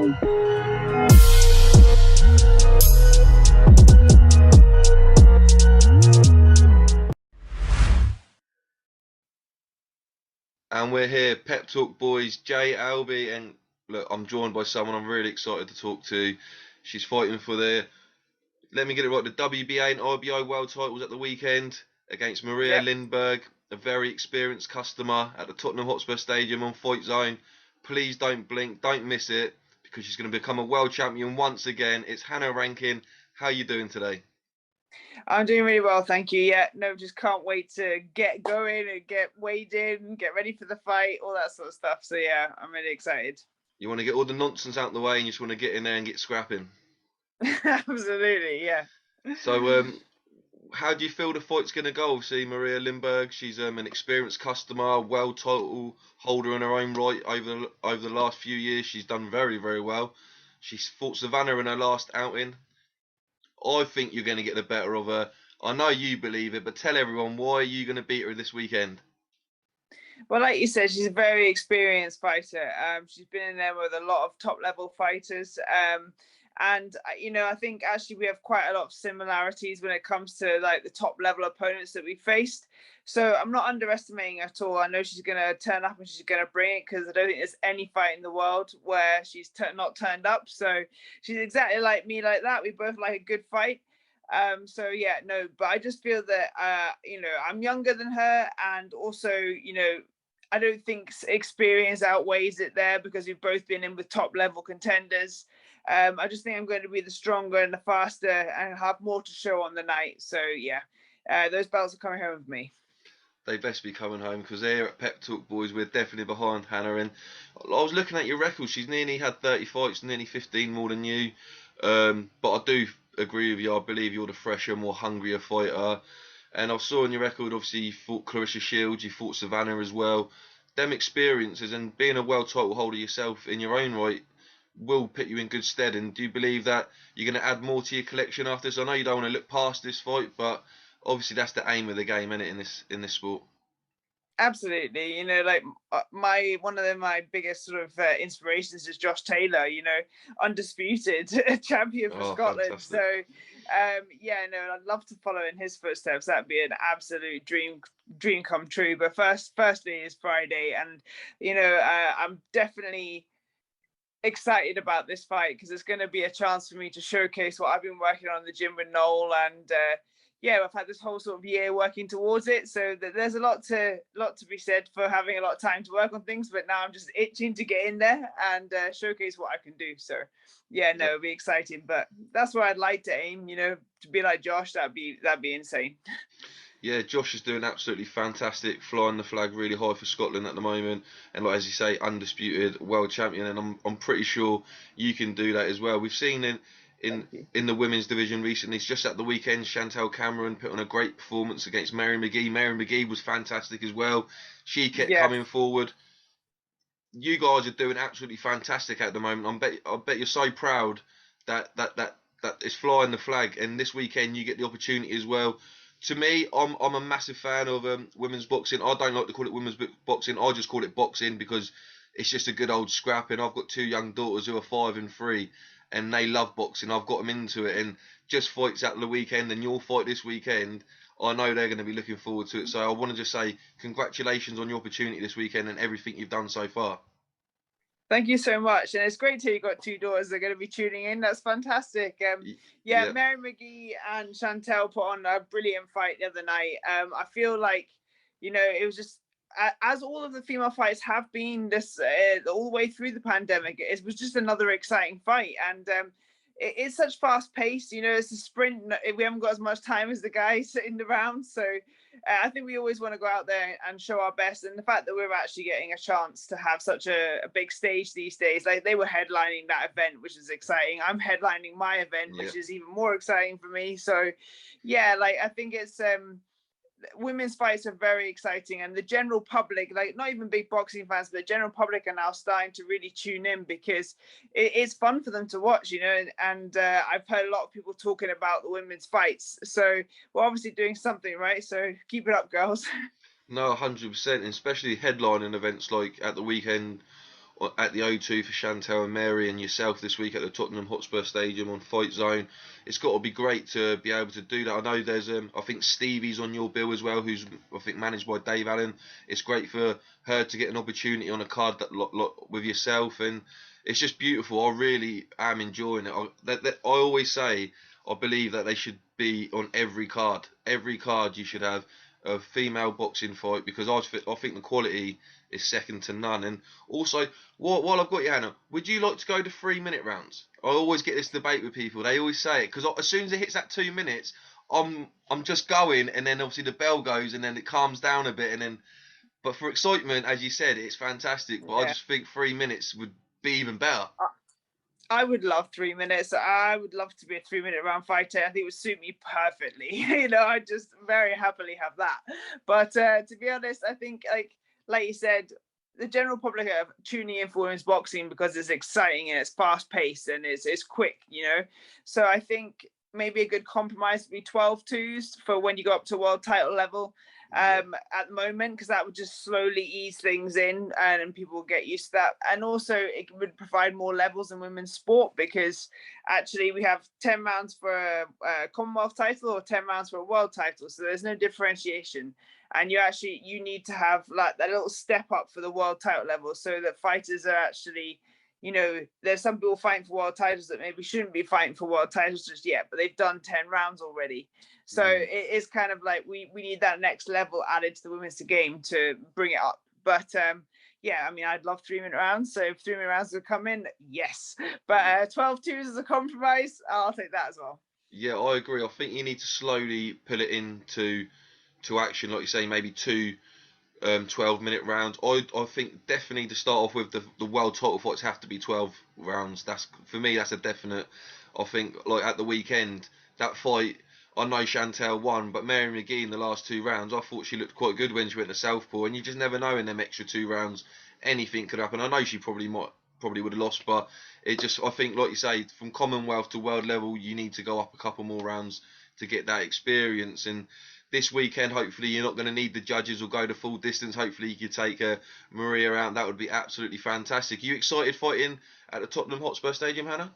And we're here, Pep Talk Boys, Jay Albie, and look, I'm joined by someone I'm really excited to talk to. She's fighting for let me get it right, the WBA and IBO world titles at the weekend against Maria Yep. Lindberg, a very experienced customer at the Tottenham Hotspur Stadium on Fight Zone. Please don't blink, don't miss it, because she's going to become a world champion once again. It's Hannah Rankin. How are you doing today? I'm doing really well, thank you. Yeah, no, just can't wait to get going and get weighed in, get ready for the fight, all that sort of stuff. So yeah, I'm really excited. You want to get all the nonsense out of the way and you just want to get in there and get scrapping. Absolutely, yeah. So, how do you feel the fight's going to go? Obviously, Maria Lindberg, she's an experienced customer, world title holder in her own right over the last few years. She's done very, very well. She's fought Savannah in her last outing. I think you're going to get the better of her. I know you believe it, but tell everyone, why are you going to beat her this weekend? Well, like you said, she's a very experienced fighter. She's been in there with a lot of top level fighters. And I think actually we have quite a lot of similarities when it comes to like the top level opponents that we faced. So I'm not underestimating her at all. I know she's going to turn up and she's going to bring it, because I don't think there's any fight in the world where she's not turned up. So she's exactly like me, like that. We both like a good fight. So yeah, no, but I just feel that I'm younger than her, and also I don't think experience outweighs it there, because we've both been in with top level contenders. I just think I'm going to be the stronger and the faster and have more to show on the night. So yeah, those belts are coming home with me. They best be coming home, because here at Pep Talk Boys, we're definitely behind Hannah. And I was looking at your record. She's nearly had 30 fights, nearly 15 more than you. But I do agree with you. I believe you're the fresher, more hungrier fighter. And I saw on your record, obviously, you fought Clarissa Shields, you fought Savannah as well. Them experiences and being a world title holder yourself in your own right will put you in good stead. And do you believe that you're going to add more to your collection after this? I know you don't want to look past this fight, but obviously that's the aim of the game, isn't it, in this sport? Absolutely, like my one of my biggest sort of inspirations is Josh Taylor. Undisputed champion for Oh, Scotland. fantastic. So yeah, no, I'd love to follow in his footsteps. That'd be an absolute dream come true. But firstly is Friday, and I'm definitely excited about this fight, because it's going to be a chance for me to showcase what I've been working on in the gym with Noel. And yeah, I've had this whole sort of year working towards it, so there's a lot to be said for having a lot of time to work on things. But now I'm just itching to get in there and showcase what I can do. So yeah, no, it'll be exciting. But that's where I'd like to aim, to be like Josh. That'd be insane. Yeah, Josh is doing absolutely fantastic, flying the flag really high for Scotland at the moment, and like as you say, undisputed world champion. And I'm pretty sure you can do that as well. We've seen in the women's division recently, it's just at the weekend, Chantel Cameron put on a great performance against Mary McGee. Mary McGee was fantastic as well. She kept Yeah. coming forward. You guys are doing absolutely fantastic at the moment. I bet you're so proud that it's flying the flag. And this weekend you get the opportunity as well. To me, I'm a massive fan of women's boxing. I don't like to call it women's boxing. I just call it boxing, because it's just a good old scrap. And I've got two young daughters who are 5 and 3, and they love boxing. I've got them into it, and just fights at the weekend, and your fight this weekend, I know they're going to be looking forward to it. So I want to just say congratulations on your opportunity this weekend and everything you've done so far. Thank you so much. And it's great to hear you got two daughters that are going to be tuning in. That's fantastic. Yeah, Mary McGee and Chantel put on a brilliant fight the other night. I feel like, it was just, as all of the female fights have been this all the way through the pandemic, it was just another exciting fight. And it's such fast pace, it's a sprint. We haven't got as much time as the guys in the round. So I think we always want to go out there and show our best. And the fact that we're actually getting a chance to have such a big stage these days, like they were headlining that event, which is exciting. I'm headlining my event, which is even more exciting for me. So yeah, like I think it's women's fights are very exciting, and the general public, like not even big boxing fans, but the general public are now starting to really tune in, because it's fun for them to watch, and I've heard a lot of people talking about the women's fights. So we're obviously doing something right, so keep it up, girls. No, 100%, especially headlining events like at the weekend at the O2 for Chantel and Mary and yourself this week at the Tottenham Hotspur Stadium on Fight Zone. It's got to be great to be able to do that. I know there's I think Stevie's on your bill as well, who's I think managed by Dave Allen. It's great for her to get an opportunity on a card that with yourself, and it's just beautiful. I really am enjoying it. I always say I believe that they should be on every card. Every card you should have a female boxing fight, because I think the quality is second to none. And also, while I've got you, Hannah, would you like to go to 3 minute rounds? I always get this debate with people. They always say it because as soon as it hits that 2 minutes, I'm just going, and then obviously the bell goes, and then it calms down a bit, and then. But for excitement, as you said, it's fantastic. But I just think 3 minutes would be even better. I would love 3 minutes. I would love to be a 3 minute round fighter. I think it would suit me perfectly. I just very happily have that. But to be honest, I think like you said, the general public are tuning in for women's boxing because it's exciting and it's fast paced and it's quick. So I think maybe a good compromise would be 12-2s for when you go up to world title level. At the moment, because that would just slowly ease things in and people will get used to that. And also it would provide more levels in women's sport, because actually we have 10 rounds for a Commonwealth title or 10 rounds for a world title, so there's no differentiation, and you need to have like that little step up for the world title level, so that fighters are actually, there's some people fighting for world titles that maybe shouldn't be fighting for world titles just yet, but they've done 10 rounds already. So it is kind of like we need that next level added to the women's game to bring it up. But yeah, I mean, I'd love 3 minute rounds. So if 3 minute rounds would come in, yes. But 12-2s as a compromise, I'll take that as well. Yeah, I agree. I think you need to slowly put it into action, like you say, maybe two 12-minute rounds. I think definitely to start off with, the world title fights have to be 12 rounds. That's, for me, that's a definite. I think like at the weekend, that fight, I know Chantel won, but Mary McGee in the last 2 rounds, I thought she looked quite good when she went to Southpaw, and you just never know in them extra 2 rounds, anything could happen. I know she probably would have lost, but I think, like you say, from Commonwealth to world level, you need to go up a couple more rounds to get that experience. And this weekend, hopefully, you're not going to need the judges or go the full distance. Hopefully, you could take Maria out. That would be absolutely fantastic. Are you excited fighting at the Tottenham Hotspur Stadium, Hannah?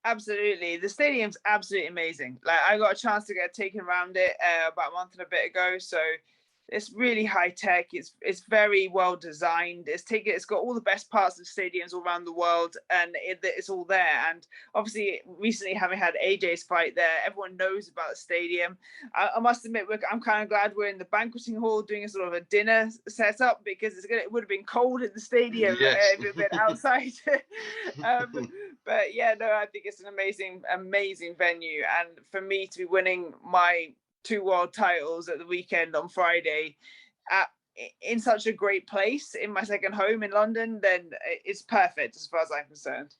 Absolutely, the stadium's absolutely amazing. Like, I got a chance to get taken around it about a month and a bit ago, so it's really high tech. It's very well designed. It's got all the best parts of stadiums all around the world, and it's all there. And obviously, recently having had AJ's fight there, everyone knows about the stadium. I must admit, I'm kind of glad we're in the banqueting hall doing a sort of a dinner setup, because it would have been cold in the stadium if it had been outside. But yeah, no, I think it's an amazing venue, and for me to be winning my 2 world titles at the weekend on Friday in such a great place, in my second home in London, then it's perfect as far as I'm concerned.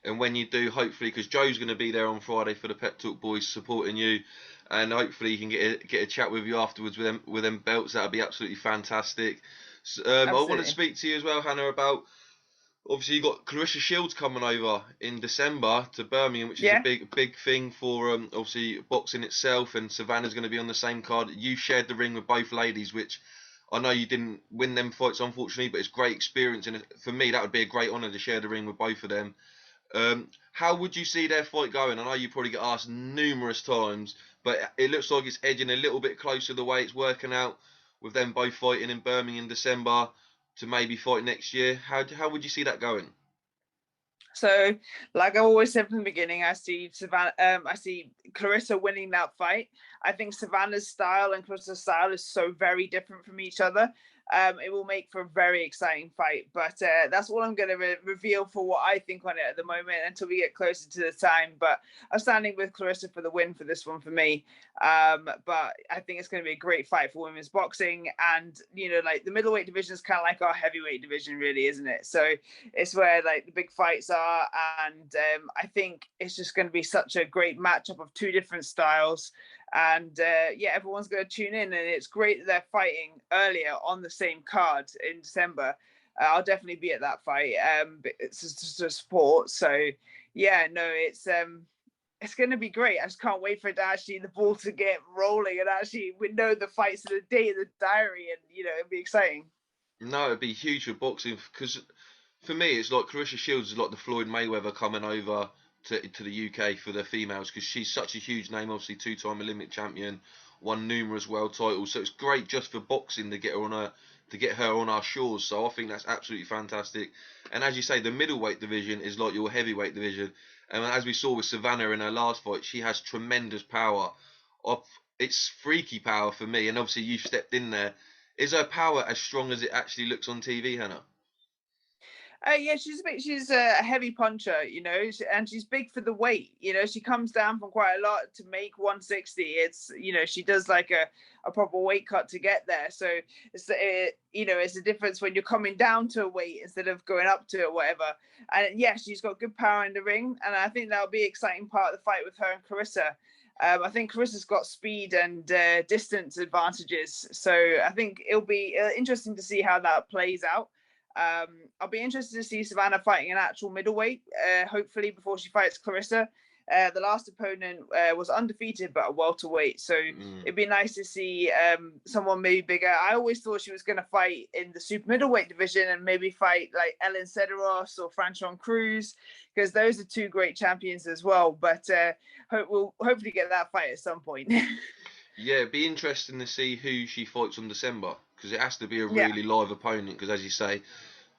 And when you do, hopefully, because Joe's going to be there on Friday for the Pep Talk Boys supporting you, and hopefully he can get a chat with you afterwards with them belts. That would be absolutely fantastic. I want to speak to you as well, Hannah, about, obviously, you got Clarissa Shields coming over in December to Birmingham, which is a big thing for obviously boxing itself. And Savannah's going to be on the same card. You shared the ring with both ladies, which I know you didn't win them fights, unfortunately, but it's great experience. And for me, that would be a great honour to share the ring with both of them. How would you see their fight going? I know you probably get asked numerous times, but it looks like it's edging a little bit closer the way it's working out, with them both fighting in Birmingham in December to maybe fight next year. How would you see that going? So, like I always said from the beginning, I see Clarissa winning that fight. I think Savannah's style and Clarissa's style is so very different from each other. It will make for a very exciting fight, but that's all I'm going to reveal for what I think on it at the moment until we get closer to the time. But I'm standing with Clarissa for the win for this one for me. But I think it's going to be a great fight for women's boxing, and like the middleweight division is kind of like our heavyweight division, really, isn't it? So it's where like the big fights are, and I think it's just going to be such a great matchup of 2 different styles. And yeah, everyone's going to tune in, and it's great that they're fighting earlier on the same card in December. I'll definitely be at that fight. It's just a sport, so yeah, no, it's going to be great. I just can't wait for it to actually the ball to get rolling, and actually we know the fights of the day in the diary, and it'll be exciting. No, it'd be huge for boxing, because For me, it's like Clarissa Shields is like the Floyd Mayweather coming over to the UK for the females because she's such a huge name. Obviously, two-time Olympic champion, won numerous world titles. So it's great just for boxing to get her on our shores. So I think that's absolutely fantastic. And as you say, the middleweight division is like your heavyweight division. And as we saw with Savannah in her last fight, she has tremendous power. Of It's freaky power for me. And obviously, you've stepped in there. Is her power as strong as it actually looks on TV, Hannah? Yeah, she's a heavy puncher, and she's big for the weight. She comes down from quite a lot to make 160. It's she does like a proper weight cut to get there. So it's a difference when you're coming down to a weight instead of going up to it, whatever. And yeah, she's got good power in the ring, and I think that'll be an exciting part of the fight with her and Carissa. I think Carissa's got speed and distance advantages, so I think it'll be interesting to see how that plays out. I'll be interested to see Savannah fighting an actual middleweight, hopefully before she fights Clarissa. The last opponent was undefeated, but a welterweight. So it'd be nice to see someone maybe bigger. I always thought she was going to fight in the super middleweight division and maybe fight like Ellen Cederos or Franchon Cruz, because those are two great champions as well. But we'll hopefully get that fight at some point. Yeah, it'd be interesting to see who she fights on December because it has to be a Yeah. really live opponent. Because as you say,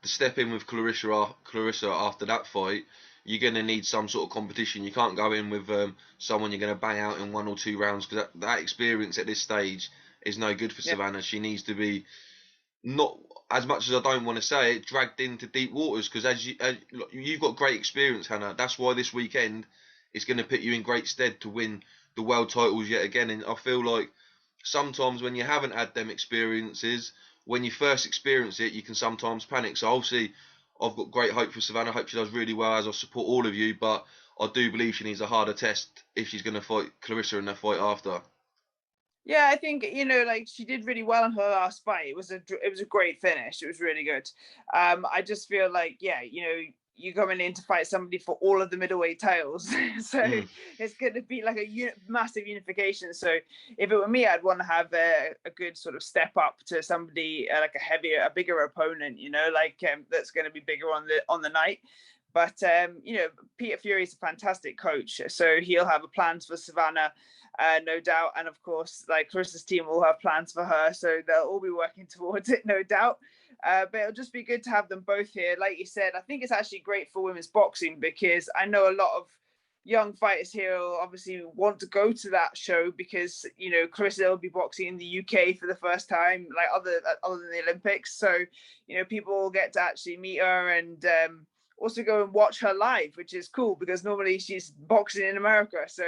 to step in with Clarissa after that fight, you're going to need some sort of competition. You can't go in with someone you're going to bang out in 1 or 2 rounds because that experience at this stage is no good for Savannah. She needs to be not, as much as I don't want to say it, dragged into deep waters because as you've got great experience, Hannah. That's why this weekend is going to put you in great stead to win the world titles yet again. And I feel like sometimes when you haven't had them experiences, when you first experience it, you can sometimes panic. So obviously, I've got great hope for Savannah. I hope she does really well, as I support all of you. But I do believe she needs a harder test if she's going to fight Clarissa in that fight after. Yeah, I think like she did really well in her last fight. It was a great finish. It was really good. I just feel like you're coming in to fight somebody for all of the middleweight titles, so it's going to be like a massive unification. So if it were me, I'd want to have a good sort of step up to somebody like a bigger opponent. That's going to be bigger on the night. But Peter Fury is a fantastic coach, so he'll have plans for Savannah. No doubt. And of course, like Carissa's team will have plans for her, so they'll all be working towards it, no doubt. But it'll just be good to have them both here. Like you said, I think it's actually great for women's boxing because I know a lot of young fighters here will obviously want to go to that show because Carissa will be boxing in the UK for the first time, like other than the Olympics. So people will get to actually meet her and also go and watch her live, which is cool because normally she's boxing in America. So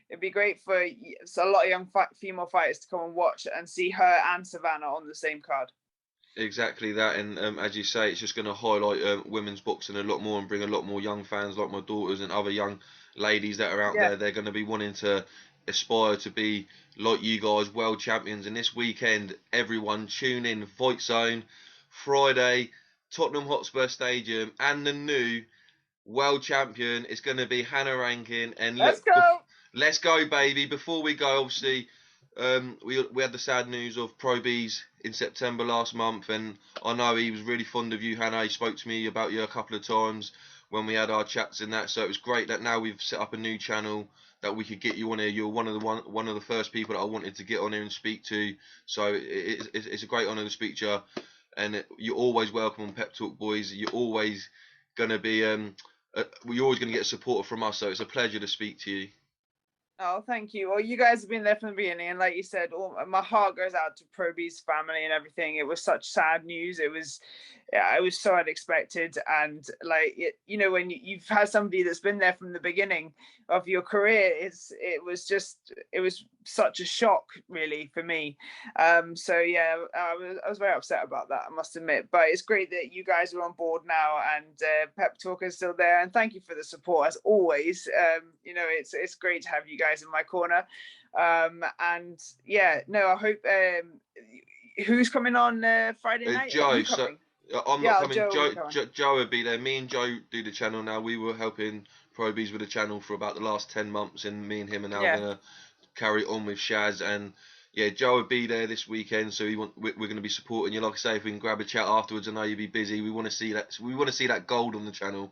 it'd be great for a lot of young female fighters to come and watch and see her and Savannah on the same card. Exactly that, and as you say, it's just going to highlight women's boxing a lot more and bring a lot more young fans like my daughters and other young ladies that are out there. They're going to be wanting to aspire to be like you guys, world champions. And this weekend, everyone tune in, Fight Zone, Friday, Tottenham Hotspur Stadium, and the new world champion is going to be Hannah Rankin. And Let's go! Let's go, baby. Before we go, obviously, we had the sad news of Pro Beez in September last month, and I know he was really fond of you, Hannah. He spoke to me about you a couple of times when we had our chats and that. So it was great that now we've set up a new channel that we could get you on here. You're one of the first people that I wanted to get on here and speak to. So it's a great honour to speak to you, and you're always welcome on Pep Talk Boys. You're always gonna be you're always gonna get support from us. So it's a pleasure to speak to you. Oh, thank you. Well, you guys have been there from the beginning, and like you said, my heart goes out to Pro Beez family and everything. It was such sad news. It was so unexpected, and like when you've had somebody that's been there from the beginning of your career, it was such a shock, really, for me. So yeah, I was very upset about that, I must admit. But it's great that you guys are on board now, and Pep Talk is still there, and thank you for the support as always. It's great to have you guys in my corner. And yeah, no, I hope who's coming on Friday night? Joe. So I'm not coming. Joe will be there. Me and Joe do the channel now. We were helping Pro Beez with the channel for about the last 10 months, and me and him are now gonna carry on with Shaz. And Yeah, Joe will be there this weekend, so we're going to be supporting you. Like I say, if we can grab a chat afterwards, I know you'll be busy. We want to see that. We want to see that gold on the channel,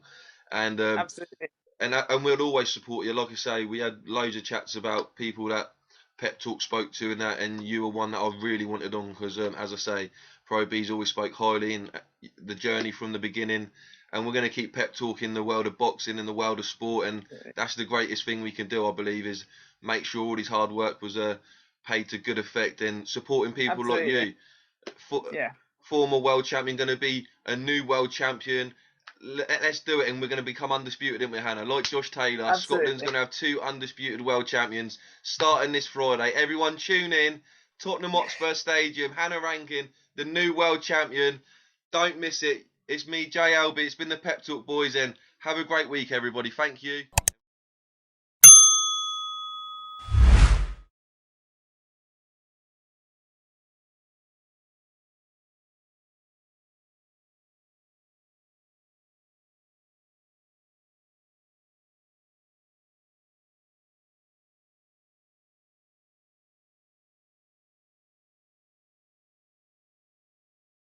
and Absolutely. and we'll always support you. Like I say, we had loads of chats about people that Pep Talk spoke to and that, and you were one that I really wanted on because, as I say, Pro Beez always spoke highly in the journey from the beginning, and we're going to keep Pep Talk in the world of boxing and the world of sport, and that's the greatest thing we can do, I believe, is make sure all his hard work was paid to good effect and supporting people like Absolutely. you. For, Yeah. Former world champion, going to be a new world champion. Let's do it, and we're going to become undisputed, aren't we, Hannah? Like Josh Taylor, Scotland's Absolutely. going to have 2 undisputed world champions starting this Friday. Everyone tune in. Tottenham Hotspur Stadium, Hannah Rankin, the new world champion. Don't miss it. It's me, Jay Albie. It's been the Pep Talk boys, and have a great week, everybody. Thank you.